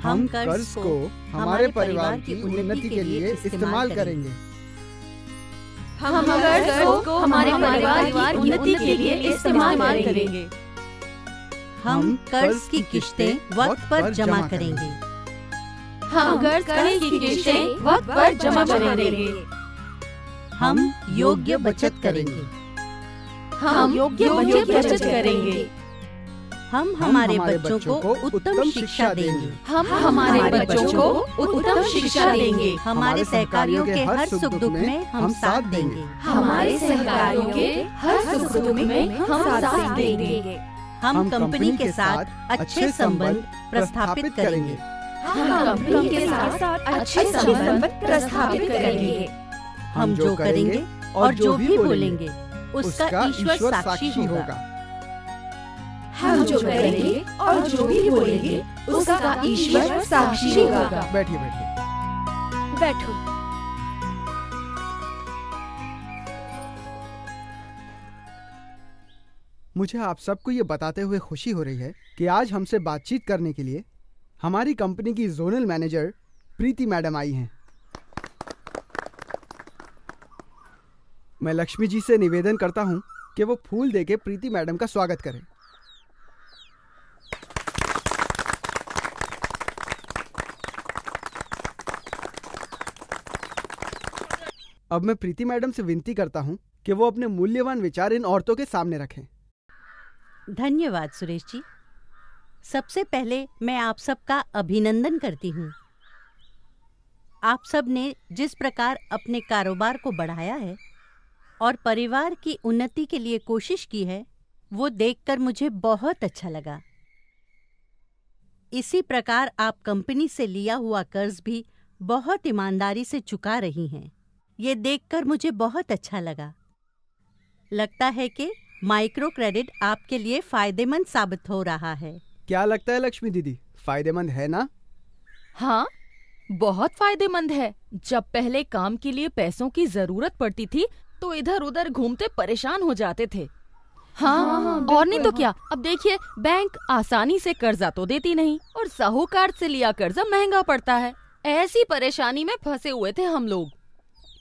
हम कर्ज को हमारे परिवार की उन्नति के लिए इस्तेमाल करेंगे। हम कर्ज को हमारे परिवार की उन्नति के लिए इस्तेमाल करेंगे। हम कर्ज की किश्तें वक्त पर जमा करेंगे। हम कर्ज की किश्तें वक्त पर जमा करेंगे। हम योग्य बचत करेंगे। हम योग्य बचत करेंगे। हम हमारे बच्चों को उत्तम शिक्षा देंगे। हम हमारे बच्चों को उत्तम शिक्षा देंगे। हमारे सहकारियों के हर सुख दुख में हम साथ देंगे। हमारे सहकारियों के हर सुख दुख में हम साथ देंगे। हम कंपनी के साथ अच्छे संबंध प्रस्थापित करेंगे। हम कंपनी के साथ अच्छे संबंध प्रस्थापित करेंगे। हम जो करेंगे और जो भी बोलेंगे उसका ईश्वर साक्षी होगा। हम जो करेंगे और जो भी बोलेंगे उसका ईश्वर साक्षी होगा। बैठिए। बैठो। मुझे आप सबको ये बताते हुए खुशी हो रही है कि आज हमसे बातचीत करने के लिए हमारी कंपनी की जोनल मैनेजर प्रीति मैडम आई हैं। मैं लक्ष्मी जी से निवेदन करता हूं कि वो फूल देके प्रीति मैडम का स्वागत करें। अब मैं प्रीति मैडम से विनती करता हूं कि वो अपने मूल्यवान विचार इन औरतों के सामने रखें। धन्यवाद सुरेश जी। सबसे पहले मैं आप सबका अभिनंदन करती हूँ। आप सब ने जिस प्रकार अपने कारोबार को बढ़ाया है और परिवार की उन्नति के लिए कोशिश की है, वो देखकर मुझे बहुत अच्छा लगा। इसी प्रकार आप कंपनी से लिया हुआ कर्ज भी बहुत ईमानदारी से चुका रही हैं। ये देखकर मुझे बहुत अच्छा लगा। लगता है कि माइक्रो क्रेडिट आपके लिए फायदेमंद साबित हो रहा है। क्या लगता है लक्ष्मी दीदी, फायदेमंद है ना? हाँ, बहुत फायदेमंद है। जब पहले काम के लिए पैसों की जरूरत पड़ती थी तो इधर उधर घूमते परेशान हो जाते थे। हाँ, और नहीं तो क्या। अब देखिए, बैंक आसानी से कर्जा तो देती नहीं और साहूकार से लिया कर्जा महंगा पड़ता है। ऐसी परेशानी में फंसे हुए थे हम लोग।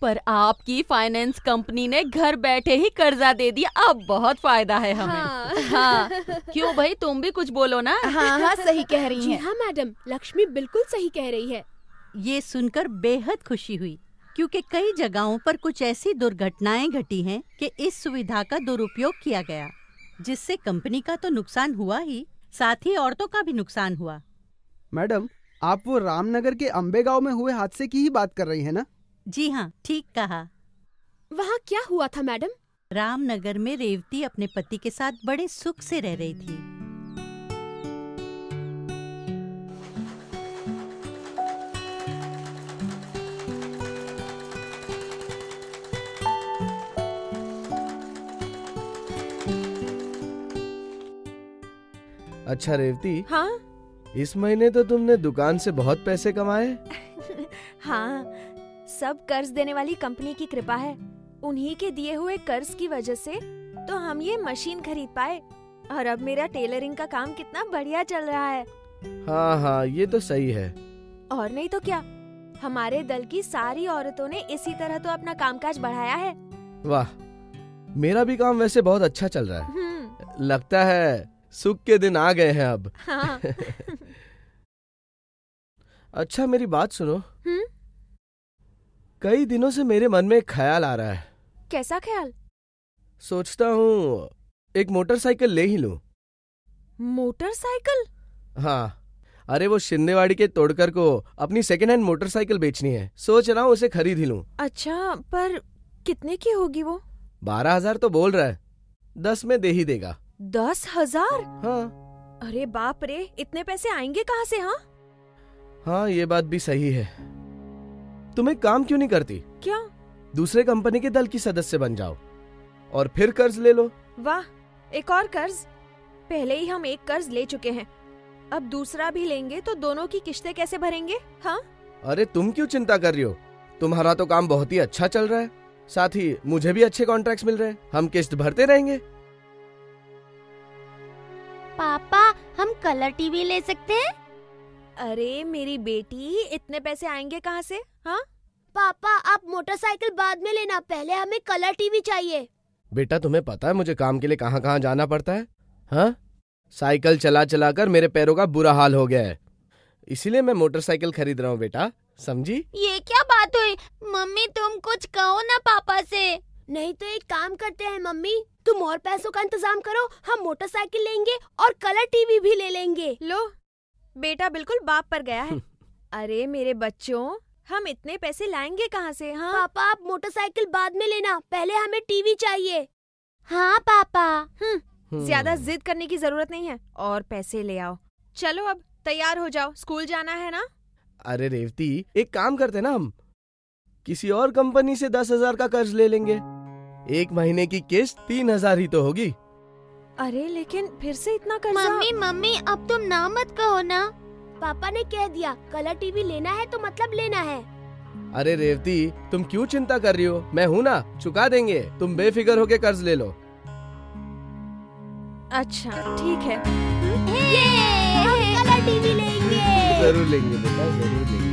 पर आपकी फाइनेंस कंपनी ने घर बैठे ही कर्जा दे दिया। अब बहुत फायदा है हमें। हाँ। क्यों भाई, तुम भी कुछ बोलो ना। हाँ, सही कह रही हैं। हाँ मैडम, लक्ष्मी बिल्कुल सही कह रही है। ये सुनकर बेहद खुशी हुई, क्योंकि कई जगहों पर कुछ ऐसी दुर्घटनाएं घटी हैं कि इस सुविधा का दुरुपयोग किया गया, जिससे कंपनी का तो नुकसान हुआ ही, साथ ही औरतों का भी नुकसान हुआ। मैडम, आप वो रामनगर के अंबे गांव में हुए हादसे की ही बात कर रही है ना? जी हाँ, ठीक कहा। वहाँ क्या हुआ था मैडम? रामनगर में रेवती अपने पति के साथ बड़े सुख से रह रही थी। अच्छा रेवती, हाँ इस महीने तो तुमने दुकान से बहुत पैसे कमाए। हाँ, सब कर्ज देने वाली कंपनी की कृपा है। उन्हीं के दिए हुए कर्ज की वजह से तो हम ये मशीन खरीद पाए और अब मेरा टेलरिंग का काम कितना बढ़िया चल रहा है। हाँ, ये तो सही है। और नहीं तो क्या, हमारे दल की सारी औरतों ने इसी तरह तो अपना कामकाज बढ़ाया है। वाह, मेरा भी काम वैसे बहुत अच्छा चल रहा है। लगता है सुख के दिन आ गए हैं अब। हाँ। अच्छा, मेरी बात सुनो। कई दिनों से मेरे मन में एक ख्याल आ रहा है। कैसा ख्याल? सोचता हूँ एक मोटरसाइकिल ले ही लूं। मोटरसाइकिल? हाँ, अरे वो शिंदेवाड़ी के तोड़कर को अपनी सेकेंड हैंड मोटरसाइकिल बेचनी है। सोच रहा हूँ उसे खरीद ही लूं। अच्छा, पर कितने की होगी वो? 12,000 तो बोल रहा है, 10 में दे ही देगा। 10,000? हाँ। अरे बाप रे, इतने पैसे आएंगे कहाँ से? हाँ, ये बात भी सही है। तुम एक काम क्यों नहीं करती? क्या? दूसरे कंपनी के दल की सदस्य बन जाओ और फिर कर्ज ले लो। वाह, एक और कर्ज? पहले ही हम एक कर्ज ले चुके हैं, अब दूसरा भी लेंगे तो दोनों की किश्तें कैसे भरेंगे? हाँ? अरे तुम क्यों चिंता कर रही हो? तुम्हारा तो काम बहुत ही अच्छा चल रहा है, साथ ही मुझे भी अच्छे कॉन्ट्रैक्ट्स मिल रहे हैं। हम किस्त भरते रहेंगे। पापा, हम कलर टीवी ले सकते हैं? अरे मेरी बेटी, इतने पैसे आएंगे कहाँ से? हाँ पापा आप मोटरसाइकिल बाद में लेना, पहले हमें कलर टीवी चाहिए। बेटा तुम्हें पता है मुझे काम के लिए कहाँ कहाँ जाना पड़ता है? हाँ, साइकिल चला चला कर मेरे पैरों का बुरा हाल हो गया है, इसीलिए मैं मोटरसाइकिल खरीद रहा हूँ बेटा, समझी? ये क्या बात हुई? मम्मी तुम कुछ कहो ना पापा से। नहीं तो एक काम करते हैं मम्मी, तुम और पैसों का इंतजाम करो, हम मोटरसाइकिल लेंगे और कलर टीवी भी ले लेंगे। लो, बेटा बिल्कुल बाप पर गया है। अरे मेरे बच्चों, हम इतने पैसे लाएंगे कहाँ से? हाँ पापा आप मोटरसाइकिल बाद में लेना, पहले हमें टीवी चाहिए। हाँ पापा। ज्यादा जिद करने की जरूरत नहीं है, और पैसे ले आओ। चलो अब तैयार हो जाओ, स्कूल जाना है ना? अरे रेवती, एक काम करते ना, हम किसी और कंपनी से 10,000 का कर्ज ले लेंगे, 1 महीने की किस्त 3,000 ही तो होगी। अरे लेकिन फिर से इतना कर्जा। मम्मी मम्मी अब तुम ना मत कहो ना, पापा ने कह दिया कलर टीवी लेना है तो मतलब लेना है। अरे रेवती, तुम क्यों चिंता कर रही हो, मैं हूँ ना, चुका देंगे, तुम बेफिक्र होके कर्ज ले लो। अच्छा ठीक है। हम कलर टीवी लेंगे। जरूर लेंगे बेटा, जरूर लेंगे।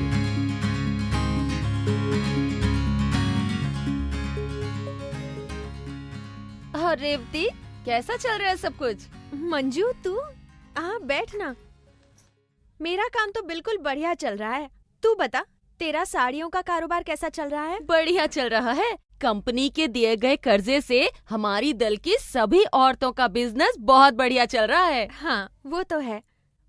और रेवती, कैसा चल रहा है सब कुछ? मंजू तू बैठ ना। मेरा काम तो बिल्कुल बढ़िया चल रहा है। तू बता, तेरा साड़ियों का कारोबार कैसा चल रहा है? बढ़िया चल रहा है। कंपनी के दिए गए कर्जे से हमारी दल की सभी औरतों का बिजनेस बहुत बढ़िया चल रहा है। हाँ वो तो है।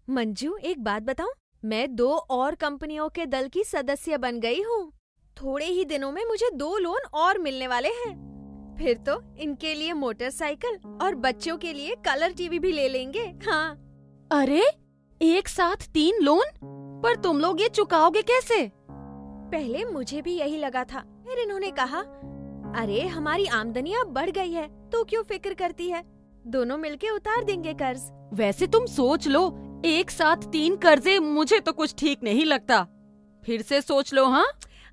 मंजू एक बात बताऊं, मैं 2 और कंपनियों के दल की सदस्य बन गई हूँ। थोड़े ही दिनों में मुझे 2 लोन और मिलने वाले हैं। फिर तो इनके लिए मोटरसाइकिल और बच्चों के लिए कलर टीवी भी ले लेंगे। हाँ। अरे एक साथ 3 लोन? पर तुम लोग ये चुकाओगे कैसे? पहले मुझे भी यही लगा था, फिर इन्होंने कहा अरे हमारी आमदनी अब बढ़ गई है, तो क्यों फिक्र करती है, दोनों मिलके उतार देंगे कर्ज। वैसे तुम सोच लो, एक साथ 3 कर्जे मुझे तो कुछ ठीक नहीं लगता। फिर से सोच लो। हाँ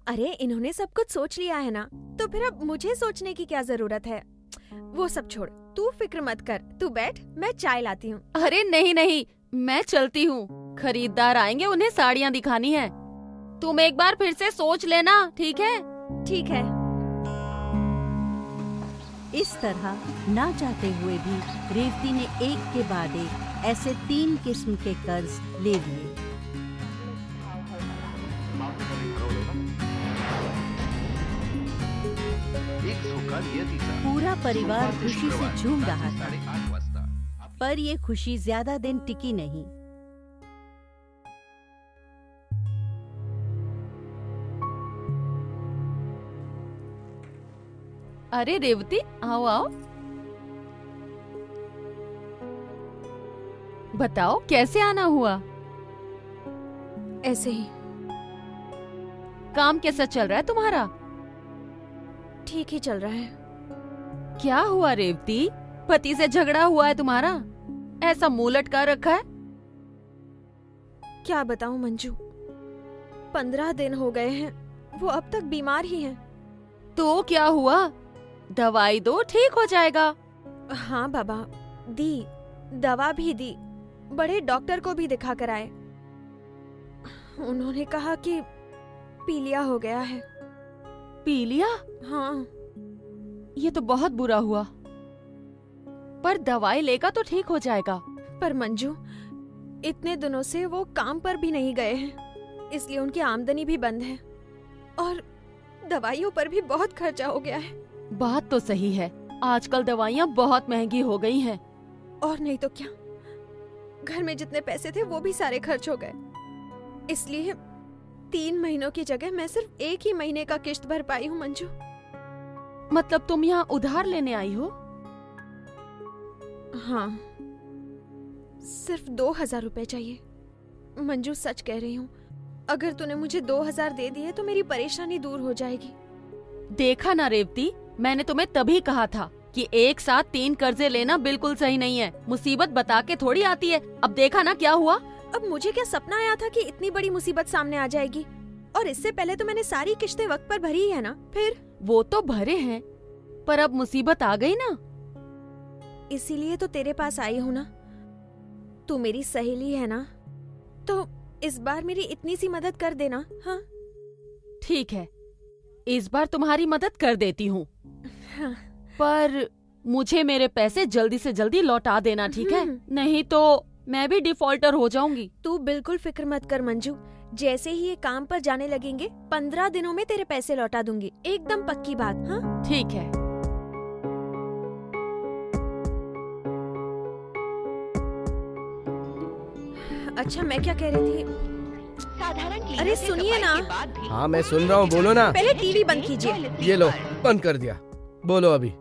अरे इन्होंने सब कुछ सोच लिया है ना, तो फिर अब मुझे सोचने की क्या जरूरत है। वो सब छोड़, तू फिक्र मत कर, तू बैठ, मैं चाय लाती हूँ। अरे नहीं नहीं, मैं चलती हूँ, खरीदार आएंगे, उन्हें साड़ियाँ दिखानी है। तुम एक बार फिर से सोच लेना, ठीक है? ठीक है। इस तरह ना चाहते हुए भी रेवती ने एक के बाद एक ऐसे 3 किस्म के कर्ज ले लिए। पूरा परिवार खुशी से झूम रहा था, पर ये खुशी ज्यादा दिन टिकी नहीं। अरे रेवती, आओ आओ, बताओ कैसे आना हुआ? ऐसे ही। काम कैसा चल रहा है तुम्हारा? ठीक ही चल रहा है। क्या हुआ रेवती, पति से झगड़ा हुआ है तुम्हारा? ऐसा मुंह लटका रखा है। क्या बताऊं मंजू, 15 दिन हो गए हैं, वो अब तक बीमार ही हैं। तो क्या हुआ? दवाई दो, ठीक हो जाएगा। हाँ बाबा, दी, दवा भी दी, बड़े डॉक्टर को भी दिखा कर आए। उन्होंने कहा कि पीलिया हो गया है। पीलिया? हाँ। ये तो बहुत बुरा हुआ, पर दवाई लेगा तो ठीक हो जाएगा। पर मंजू, इतने दिनों से वो काम पर भी नहीं गए हैं, इसलिए उनकी आमदनी भी बंद है और दवाइयों पर भी बहुत खर्चा हो गया है। बात तो सही है, आजकल दवाइयाँ बहुत महंगी हो गई हैं। और नहीं तो क्या, घर में जितने पैसे थे वो भी सारे खर्च हो गए। इसलिए 3 महीनों की जगह मैं सिर्फ 1 ही महीने का किश्त भर पाई हूँ मंजू। मतलब तुम यहाँ उधार लेने आई हो? हाँ, सिर्फ 2,000 रुपए चाहिए। मंजू सच कह रही हूँ, अगर तूने मुझे 2,000 दे दिए तो मेरी परेशानी दूर हो जाएगी। देखा ना रेवती, मैंने तुम्हें तभी कहा था कि एक साथ 3 कर्जे लेना बिल्कुल सही नहीं है। मुसीबत बता के थोड़ी आती है। अब देखा ना क्या हुआ। अब मुझे क्या सपना आया था कि इतनी बड़ी मुसीबत सामने आ जाएगी? और इससे पहले तो मैंने सारी किश्तें वक्त पर भरी है ना। फिर वो तो भरे हैं, पर अब मुसीबत आ गई ना, इसीलिए तो तेरे पास आई हूँ ना। तू मेरी सहेली है ना, तो इस बार मेरी इतनी सी मदद कर देना। हाँ ठीक है, इस बार तुम्हारी मदद कर देती हूँ, हाँ। पर मुझे मेरे पैसे जल्दी से जल्दी लौटा देना, ठीक है? नहीं तो मैं भी डिफॉल्टर हो जाऊंगी। तू बिल्कुल फिक्र मत कर मंजू, जैसे ही ये काम पर जाने लगेंगे 15 दिनों में तेरे पैसे लौटा दूंगी, एकदम पक्की बात। हाँ ठीक है। अच्छा मैं क्या कह रही थी? अरे सुनिए ना। हाँ मैं सुन रहा हूँ, बोलो ना। पहले टीवी बंद कीजिए। ये लो, बंद कर दिया। बोलो अभी।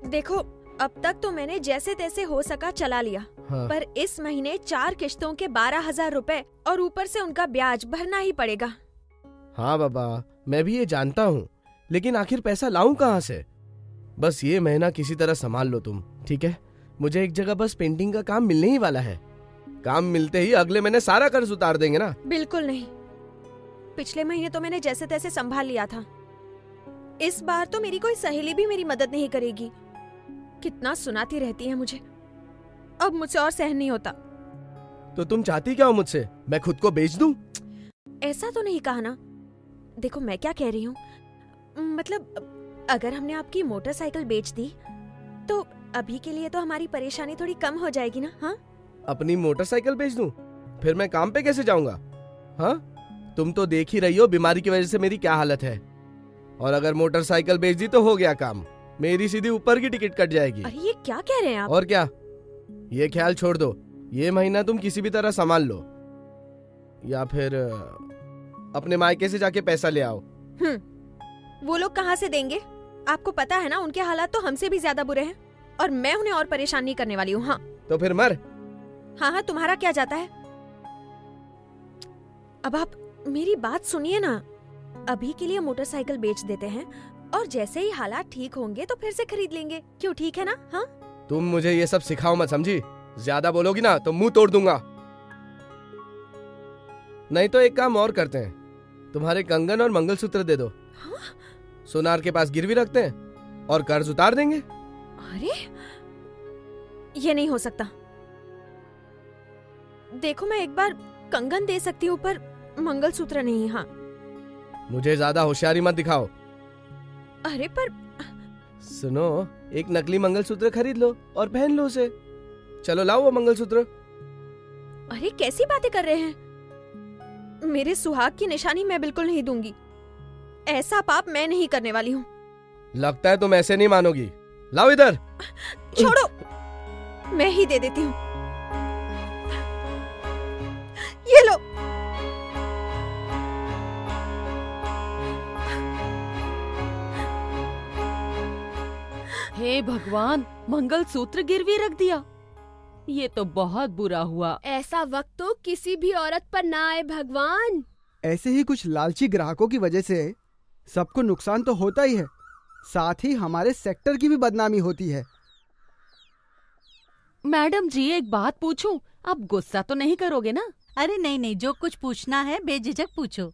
देखो अब तक तो मैंने जैसे तैसे हो सका चला लिया, हाँ। पर इस महीने 4 किश्तों के 12,000 रुपए और ऊपर से उनका ब्याज भरना ही पड़ेगा। हाँ बाबा, मैं भी ये जानता हूँ, लेकिन आखिर पैसा लाऊं कहाँ से? बस ये महीना किसी तरह संभाल लो तुम, ठीक है? मुझे एक जगह बस पेंटिंग का काम मिलने ही वाला है। काम मिलते ही अगले महीने सारा कर्ज उतार देंगे ना। बिल्कुल नहीं, पिछले महीने तो मैंने जैसे तैसे संभाल लिया था। इस बार तो मेरी कोई सहेली भी मेरी मदद नहीं करेगी। कितना सुनाती रहती है मुझे, अब मुझसे और सहन नहीं होता। तो तुम चाहती क्या हो मुझसे? मैं खुद को बेच दूं? ऐसा तो नहीं कहा ना। देखो मैं क्या कह रही हूँ, मतलब अगर हमने आपकी मोटरसाइकिल बेच दी तो अभी के लिए तो हमारी परेशानी थोड़ी कम हो जाएगी ना। हाँ अपनी मोटरसाइकिल बेच दूं? फिर मैं काम पे कैसे जाऊंगा? हाँ तुम तो देख ही रही हो बीमारी की वजह से मेरी क्या हालत है। और अगर मोटरसाइकिल बेच दी तो हो गया काम, मेरी सीधी ऊपर की टिकट कट जाएगी। अरे ये क्या कह रहे हैं आप? और क्या, ये ख्याल छोड़ दो, ये महीना तुम किसी भी तरह संभाल लो, या फिर अपने मायके से जाके पैसा ले आओ। वो लोग कहाँ से देंगे? आपको पता है ना उनके हालात तो हमसे भी ज्यादा बुरे हैं, और मैं उन्हें और परेशान नहीं करने वाली हूँ। हाँ तो फिर मर। हाँ तुम्हारा क्या जाता है? अब आप मेरी बात सुनिए ना। अभी के लिए मोटरसाइकिल बेच देते हैं और जैसे ही हालात ठीक होंगे तो फिर से खरीद लेंगे। क्यों, ठीक है ना? हाँ तुम मुझे ये सब सिखाओ मत, समझी? ज्यादा बोलोगी ना तो मुंह तोड़ दूंगा। नहीं तो एक काम और करते हैं, तुम्हारे कंगन और मंगलसूत्र दे दो। हाँ? सोनार के पास गिरवी रखते हैं और कर्ज उतार देंगे। अरे ये नहीं हो सकता। देखो मैं एक बार कंगन दे सकती हूँ पर मंगलसूत्र नहीं। हाँ मुझे ज्यादा होशियारी मत दिखाओ। अरे पर सुनो, एक नकली मंगलसूत्र खरीद लो और पहन लो उसे। चलो लाओ वो मंगलसूत्र। अरे कैसी बातें कर रहे हैं? मेरे सुहाग की निशानी मैं बिल्कुल नहीं दूंगी। ऐसा पाप मैं नहीं करने वाली हूँ। लगता है तुम ऐसे नहीं मानोगी। लाओ इधर। छोड़ो, मैं ही दे देती हूँ। ये लो। हे भगवान, मंगलसूत्र गिरवी रख दिया। ये तो बहुत बुरा हुआ। ऐसा वक्त तो किसी भी औरत पर ना आए भगवान। ऐसे ही कुछ लालची ग्राहकों की वजह से सबको नुकसान तो होता ही है, साथ ही हमारे सेक्टर की भी बदनामी होती है। मैडम जी एक बात पूछूं, आप गुस्सा तो नहीं करोगे ना? अरे नहीं नहीं, जो कुछ पूछना है बेझिझक पूछो।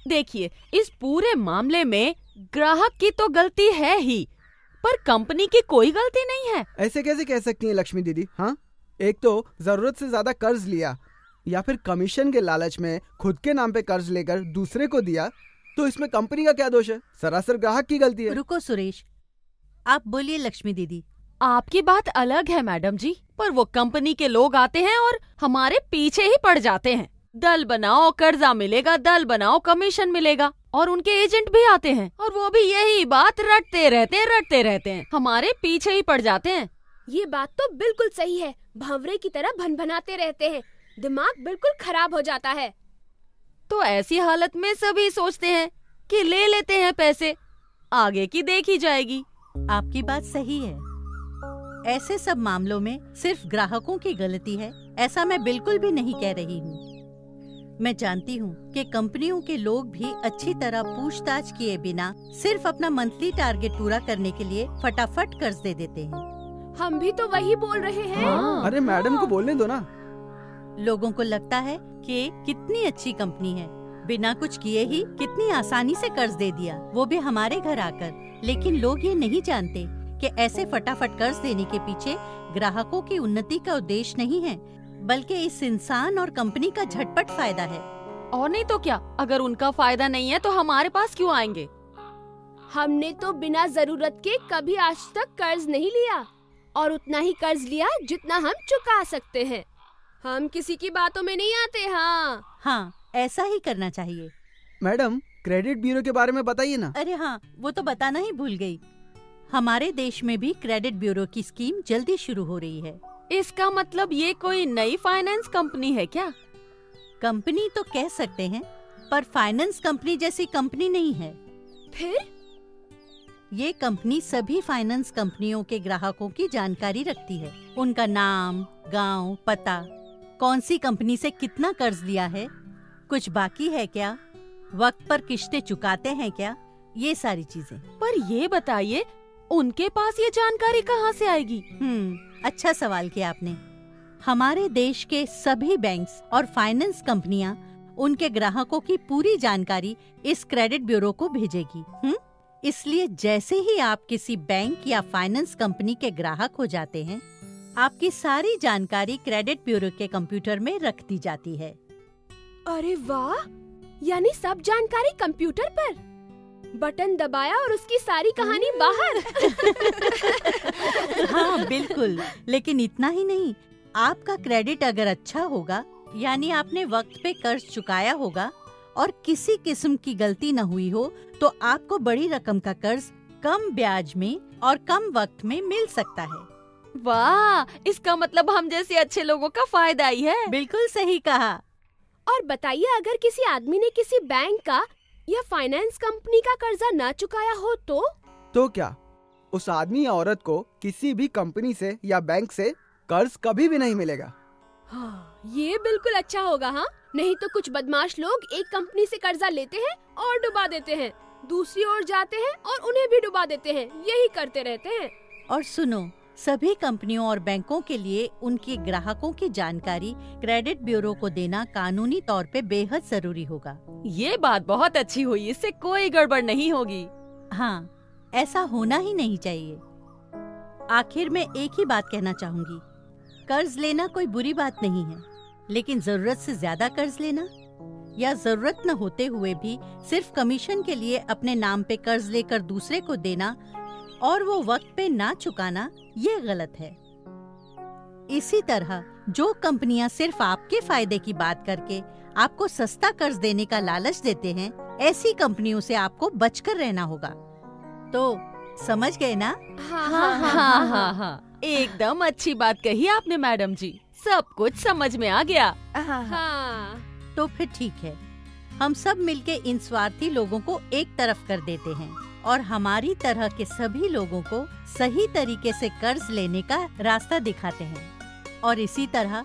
देखिए, इस पूरे मामले में ग्राहक की तो गलती है ही, पर कंपनी की कोई गलती नहीं है। ऐसे कैसे कह सकती हैं लक्ष्मी दीदी? हाँ, एक तो जरूरत से ज्यादा कर्ज लिया या फिर कमीशन के लालच में खुद के नाम पे कर्ज लेकर दूसरे को दिया, तो इसमें कंपनी का क्या दोष है? सरासर ग्राहक की गलती है। रुको सुरेश, आप बोलिए लक्ष्मी दीदी। आपकी बात अलग है मैडम जी, पर वो कंपनी के लोग आते हैं और हमारे पीछे ही पड़ जाते हैं। दल बनाओ कर्जा मिलेगा, दल बनाओ कमीशन मिलेगा, और उनके एजेंट भी आते हैं और वो भी यही बात रटते रहते हैं, हमारे पीछे ही पड़ जाते हैं। ये बात तो बिल्कुल सही है, भंवरे की तरह भनभनाते रहते हैं, दिमाग बिल्कुल खराब हो जाता है। तो ऐसी हालत में सभी सोचते हैं कि ले लेते हैं पैसे, आगे की देखी जाएगी। आपकी बात सही है, ऐसे सब मामलों में सिर्फ ग्राहकों की गलती है, ऐसा मैं बिल्कुल भी नहीं कह रही हूँ। मैं जानती हूँ कि कंपनियों के लोग भी अच्छी तरह पूछताछ किए बिना सिर्फ अपना मंथली टारगेट पूरा करने के लिए फटाफट कर्ज दे देते हैं। हम भी तो वही बोल रहे हैं। हाँ। अरे मैडम को बोलने दो ना। लोगों को लगता है कि कितनी अच्छी कंपनी है, बिना कुछ किए ही कितनी आसानी से कर्ज दे दिया, वो भी हमारे घर आकर। लेकिन लोग ये नहीं जानते कि ऐसे फटाफट कर्ज देने के पीछे ग्राहकों की उन्नति का उद्देश्य नहीं है, बल्कि इस इंसान और कंपनी का झटपट फायदा है। और नहीं तो क्या, अगर उनका फायदा नहीं है तो हमारे पास क्यों आएंगे? हमने तो बिना जरूरत के कभी आज तक कर्ज नहीं लिया और उतना ही कर्ज लिया जितना हम चुका सकते हैं। हम किसी की बातों में नहीं आते। हाँ, ऐसा ही करना चाहिए। मैडम, क्रेडिट ब्यूरो के बारे में बताइए ना। अरे हाँ, वो तो बताना ही भूल गई। हमारे देश में भी क्रेडिट ब्यूरो की स्कीम जल्दी शुरू हो रही है। इसका मतलब ये कोई नई फाइनेंस कंपनी है क्या? कंपनी तो कह सकते हैं, पर फाइनेंस कंपनी जैसी कंपनी नहीं है। फिर ये कंपनी सभी फाइनेंस कंपनियों के ग्राहकों की जानकारी रखती है। उनका नाम, गांव, पता, कौन सी कंपनी से कितना कर्ज लिया है, कुछ बाकी है क्या, वक्त पर किश्तें चुकाते हैं क्या, ये सारी चीजें। पर ये बताइए, उनके पास ये जानकारी कहाँ से आएगी? अच्छा सवाल किया आपने। हमारे देश के सभी बैंक्स और फाइनेंस कंपनियां उनके ग्राहकों की पूरी जानकारी इस क्रेडिट ब्यूरो को भेजेगी। इसलिए जैसे ही आप किसी बैंक या फाइनेंस कंपनी के ग्राहक हो जाते हैं, आपकी सारी जानकारी क्रेडिट ब्यूरो के कंप्यूटर में रख दी जाती है। अरे वाह, यानी सब जानकारी कंप्यूटर पर, बटन दबाया और उसकी सारी कहानी बाहर। हाँ बिल्कुल, लेकिन इतना ही नहीं, आपका क्रेडिट अगर अच्छा होगा, यानी आपने वक्त पे कर्ज चुकाया होगा और किसी किस्म की गलती न हुई हो, तो आपको बड़ी रकम का कर्ज कम ब्याज में और कम वक्त में मिल सकता है। वाह, इसका मतलब हम जैसे अच्छे लोगों का फायदा ही है। बिल्कुल सही कहा। और बताइए, अगर किसी आदमी ने किसी बैंक का या फाइनेंस कंपनी का कर्जा ना चुकाया हो तो क्या उस आदमी या औरत को किसी भी कंपनी से या बैंक से कर्ज कभी भी नहीं मिलेगा? हाँ, ये बिल्कुल अच्छा होगा। हाँ, नहीं तो कुछ बदमाश लोग एक कंपनी से कर्जा लेते हैं और डुबा देते हैं, दूसरी ओर जाते हैं और उन्हें भी डुबा देते हैं, यही करते रहते हैं। और सुनो, सभी कंपनियों और बैंकों के लिए उनके ग्राहकों की जानकारी क्रेडिट ब्यूरो को देना कानूनी तौर पे बेहद जरूरी होगा। ये बात बहुत अच्छी हुई, इससे कोई गड़बड़ नहीं होगी। हाँ, ऐसा होना ही नहीं चाहिए। आखिर में एक ही बात कहना चाहूँगी, कर्ज लेना कोई बुरी बात नहीं है, लेकिन जरूरत से ज्यादा कर्ज लेना या जरूरत न होते हुए भी सिर्फ कमीशन के लिए अपने नाम पे कर्ज लेकर दूसरे को देना और वो वक्त पे ना चुकाना, ये गलत है। इसी तरह जो कंपनियां सिर्फ आपके फायदे की बात करके आपको सस्ता कर्ज देने का लालच देते हैं, ऐसी कंपनियों से आपको बचकर रहना होगा। तो समझ गए ना? हाँ, एकदम अच्छी बात कही आपने मैडम जी, सब कुछ समझ में आ गया। हाँ। तो फिर ठीक है, हम सब मिलके इन स्वार्थी लोगों को एक तरफ कर देते हैं और हमारी तरह के सभी लोगों को सही तरीके से कर्ज लेने का रास्ता दिखाते हैं। और इसी तरह